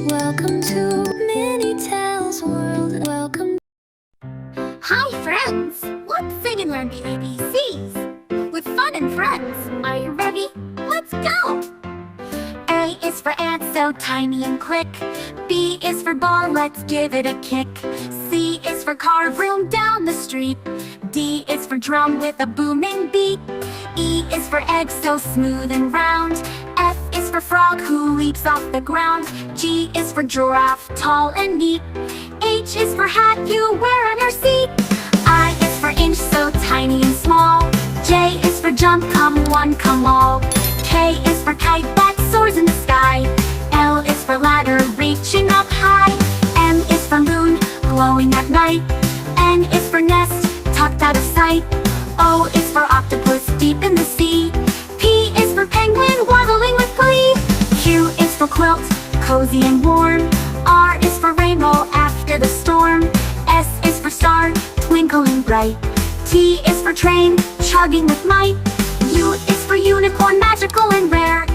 Welcome to MiniTales world. Welcome. Hi friends! Let's sing and learn the ABCs with fun and friends. Are you ready? Let's go! A is for ant, so tiny and quick. B is for ball, let's give it a kick. C is for car, vroom down the street. D is for drum with a booming beat. E is for egg, so smooth and round. F is for frog who leaps off the ground. G is for giraffe, tall and neat. H is for hat you wear on your seat. I is for inch, so tiny and small. J is for jump, come one, come all. K is for kite that soars in the sky. L is for ladder, reaching up high. M is for moon, glowing at night. N is for nest, tucked out of sight. O is for octopus, deep in the sea. P is for penguin, waddling with glee. Q is for quilt, cozy and warm. R is for rainbow after the storm. S is for star, twinkling bright. T is for train, chugging with might. U is for unicorn, magical and rare.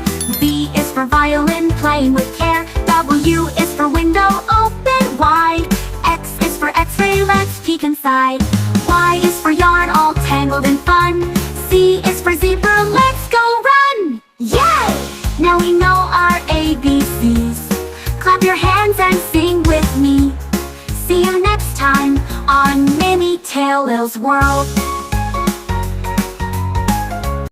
V is for violin, playing with care. W is for window, open wide. X is for x-ray, let's peek inside. Y is for yarn, all tangled and fun. Z is for zebra, let's go run! Yay! Now we know our ABCs. Clap your hands and sing with me. See you next time on MiniTales World.